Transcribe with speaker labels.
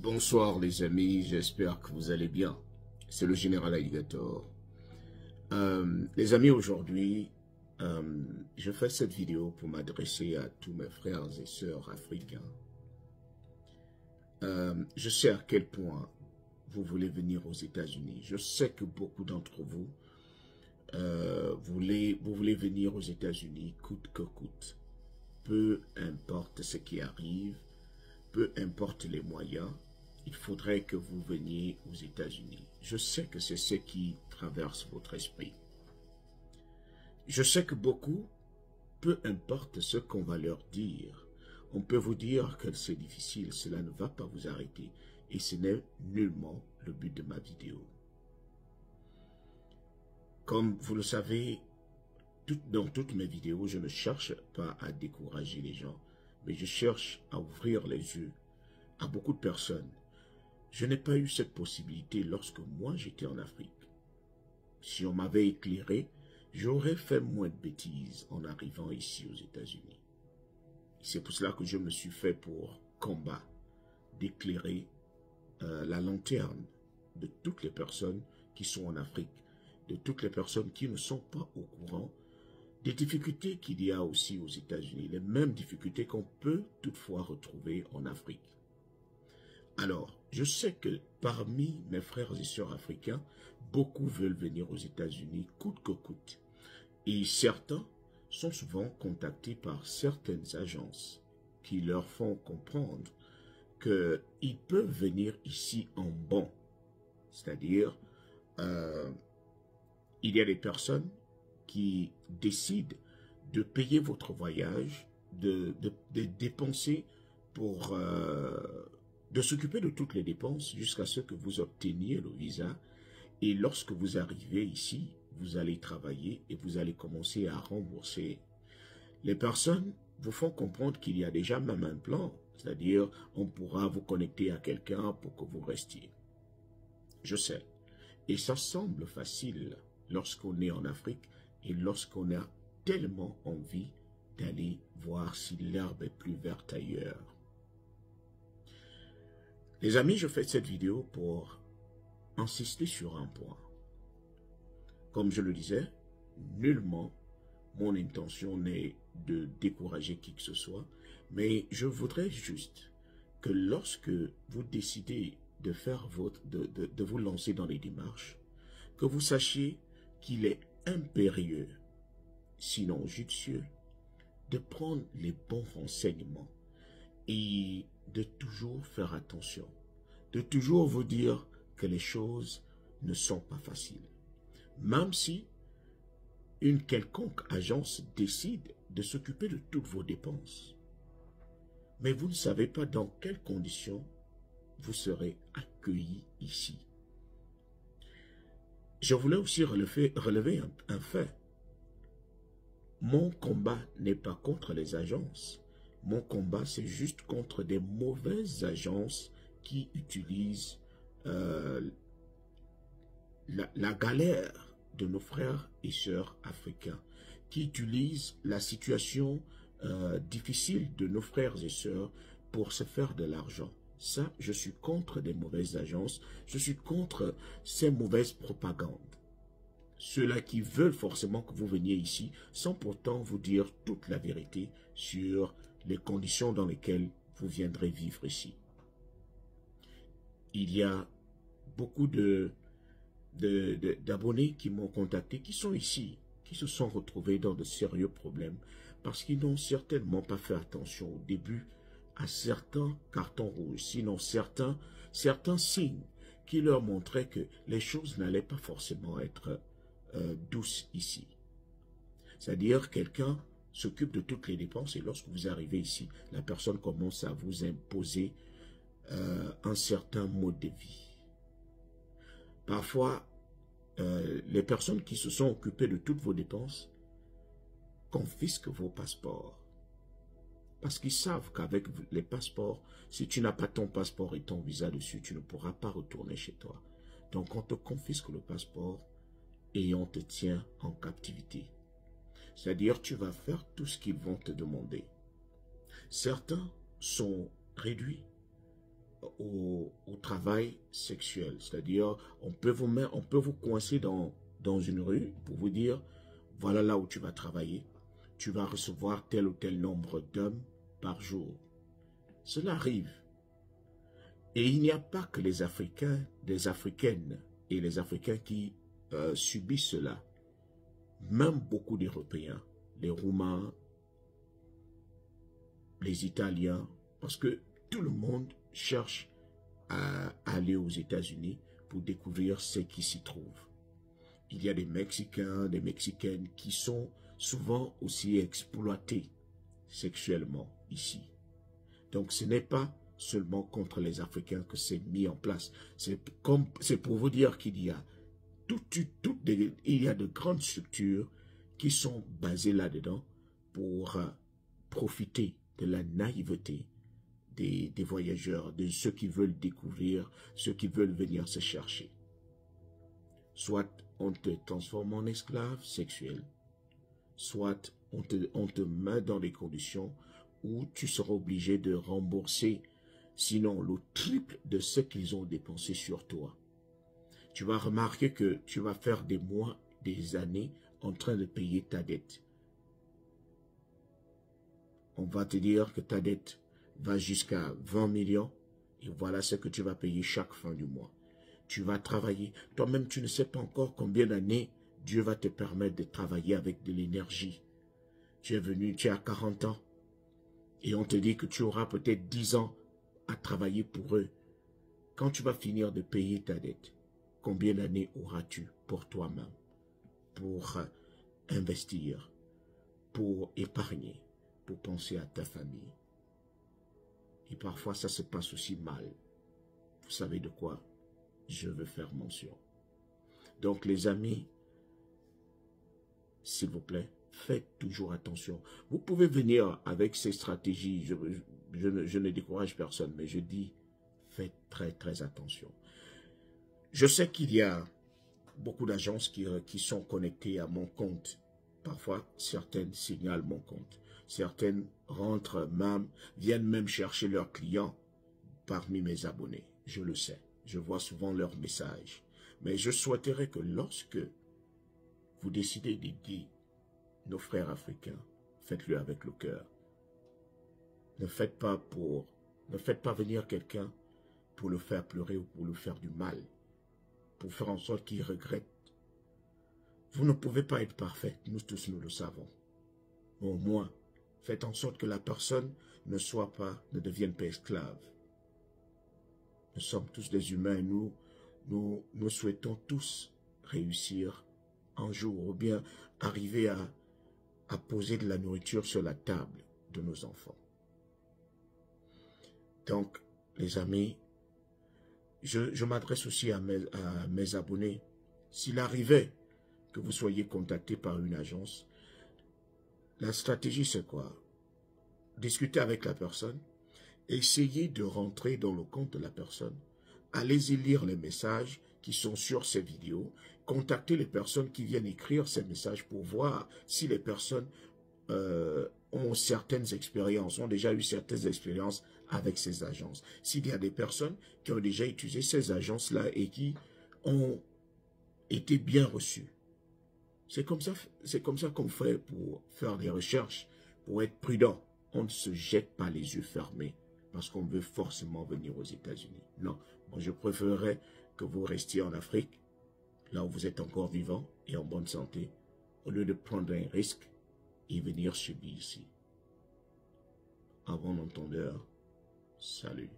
Speaker 1: Bonsoir les amis, j'espère que vous allez bien. C'est le général Alligator. Les amis, aujourd'hui, je fais cette vidéo pour m'adresser à tous mes frères et sœurs africains. Je sais à quel point vous voulez venir aux États-Unis. Je sais que beaucoup d'entre vous, vous voulez venir aux États-Unis coûte que coûte. Peu importe ce qui arrive, peu importe les moyens, il faudrait que vous veniez aux États-Unis. Je sais que c'est ce qui traverse votre esprit. Je sais que beaucoup, peu importe ce qu'on va leur dire, on peut vous dire que c'est difficile, cela ne va pas vous arrêter. Et ce n'est nullement le but de ma vidéo. Comme vous le savez, dans toutes mes vidéos, je ne cherche pas à décourager les gens, mais je cherche à ouvrir les yeux à beaucoup de personnes. Je n'ai pas eu cette possibilité lorsque moi j'étais en Afrique. Si on m'avait éclairé, j'aurais fait moins de bêtises en arrivant ici aux États-Unis. C'est pour cela que je me suis fait pour combat d'éclairer la lanterne de toutes les personnes qui sont en Afrique, de toutes les personnes qui ne sont pas au courant des difficultés qu'il y a aussi aux États-Unis, les mêmes difficultés qu'on peut toutefois retrouver en Afrique. Alors, je sais que parmi mes frères et sœurs africains, beaucoup veulent venir aux États-Unis coûte que coûte. Et certains sont souvent contactés par certaines agences qui leur font comprendre qu'ils peuvent venir ici en bon. C'est-à-dire, il y a des personnes qui décident de payer votre voyage, de dépenser pour... de s'occuper de toutes les dépenses jusqu'à ce que vous obteniez le visa. Et lorsque vous arrivez ici, vous allez travailler et vous allez commencer à rembourser. Les personnes vous font comprendre qu'il y a déjà même un plan, c'est-à-dire on pourra vous connecter à quelqu'un pour que vous restiez. Je sais. Et ça semble facile lorsqu'on est en Afrique et lorsqu'on a tellement envie d'aller voir si l'herbe est plus verte ailleurs. Les amis, je fais cette vidéo pour insister sur un point. Comme je le disais, nullement mon intention n'est de décourager qui que ce soit, mais je voudrais juste que lorsque vous décidez de faire de vous lancer dans les démarches, que vous sachiez qu'il est impérieux, sinon judicieux, de prendre les bons renseignements et de toujours faire attention, de toujours vous dire que les choses ne sont pas faciles. Même si une quelconque agence décide de s'occuper de toutes vos dépenses, mais vous ne savez pas dans quelles conditions vous serez accueillis ici. Je voulais aussi relever un fait. Mon combat n'est pas contre les agences. Mon combat, c'est juste contre des mauvaises agences qui utilisent la galère de nos frères et sœurs africains, qui utilisent la situation difficile de nos frères et sœurs pour se faire de l'argent. Ça, je suis contre des mauvaises agences, je suis contre ces mauvaises propagandes. Ceux-là qui veulent forcément que vous veniez ici sans pourtant vous dire toute la vérité sur les conditions dans lesquelles vous viendrez vivre ici. Il y a beaucoup d'abonnés qui m'ont contacté, qui sont ici, qui se sont retrouvés dans de sérieux problèmes parce qu'ils n'ont certainement pas fait attention au début à certains cartons rouges, sinon certains signes qui leur montraient que les choses n'allaient pas forcément être douces ici. C'est-à-dire quelqu'un s'occupe de toutes les dépenses et lorsque vous arrivez ici, la personne commence à vous imposer un certain mode de vie. Parfois, les personnes qui se sont occupées de toutes vos dépenses confisquent vos passeports. Parce qu'ils savent qu'avec les passeports, si tu n'as pas ton passeport et ton visa dessus, tu ne pourras pas retourner chez toi. Donc on te confisque le passeport et on te tient en captivité. C'est-à-dire tu vas faire tout ce qu'ils vont te demander. Certains sont réduits au travail sexuel. C'est-à-dire, on peut vous coincer dans une rue pour vous dire, voilà là où tu vas travailler. Tu vas recevoir tel ou tel nombre d'hommes par jour. Cela arrive. Et il n'y a pas que les Africains, des Africaines et les Africains qui subissent cela. Même beaucoup d'Européens, les Roumains, les Italiens, parce que tout le monde cherche à aller aux États-Unis pour découvrir ce qui s'y trouve. Il y a des Mexicains, des Mexicaines qui sont souvent aussi exploités sexuellement ici. Donc ce n'est pas seulement contre les Africains que c'est mis en place. C'est pour vous dire qu'il y a il y a de grandes structures qui sont basées là-dedans pour profiter de la naïveté des voyageurs, de ceux qui veulent découvrir, ceux qui veulent venir se chercher. Soit on te transforme en esclave sexuel, soit on te met dans des conditions où tu seras obligé de rembourser, sinon le triple de ce qu'ils ont dépensé sur toi. Tu vas remarquer que tu vas faire des mois, des années en train de payer ta dette. On va te dire que ta dette va jusqu'à 20 millions et voilà ce que tu vas payer chaque fin du mois. Tu vas travailler. Toi-même, tu ne sais pas encore combien d'années Dieu va te permettre de travailler avec de l'énergie. Tu es venu, tu as 40 ans et on te dit que tu auras peut-être 10 ans à travailler pour eux. Quand tu vas finir de payer ta dette, combien d'années auras-tu pour toi-même, pour investir, pour épargner, pour penser à ta famille? Et parfois, ça se passe aussi mal. Vous savez de quoi je veux faire mention. Donc, les amis, s'il vous plaît, faites toujours attention. Vous pouvez venir avec ces stratégies. Je ne décourage personne, mais je dis, faites très, très attention. Je sais qu'il y a beaucoup d'agences qui sont connectées à mon compte. Parfois, certaines signalent mon compte. Certaines rentrent même, viennent même chercher leurs clients parmi mes abonnés. Je le sais. Je vois souvent leurs messages. Mais je souhaiterais que lorsque vous décidez d'aider nos frères africains, faites-le avec le cœur. Ne faites pas venir quelqu'un pour le faire pleurer ou pour le faire du mal, pour faire en sorte qu'il regrette. Vous ne pouvez pas être parfait, nous tous nous le savons. Mais au moins, faites en sorte que la personne ne devienne pas esclave. Nous sommes tous des humains, nous souhaitons tous réussir un jour, ou bien arriver à poser de la nourriture sur la table de nos enfants. Donc, les amis, je m'adresse aussi à mes abonnés. S'il arrivait que vous soyez contacté par une agence, la stratégie c'est quoi? Discutez avec la personne, essayez de rentrer dans le compte de la personne, allez-y lire les messages qui sont sur ces vidéos, contactez les personnes qui viennent écrire ces messages pour voir si les personnes ont certaines expériences, ont déjà eu certaines expériences avec ces agences. S'il y a des personnes qui ont déjà utilisé ces agences-là et qui ont été bien reçues. C'est comme ça qu'on fait pour faire des recherches, pour être prudent. On ne se jette pas les yeux fermés parce qu'on veut forcément venir aux États-Unis. Non, moi je préférerais que vous restiez en Afrique, là où vous êtes encore vivant et en bonne santé, au lieu de prendre un risque et venir subir ici. À bon entendeur, salut.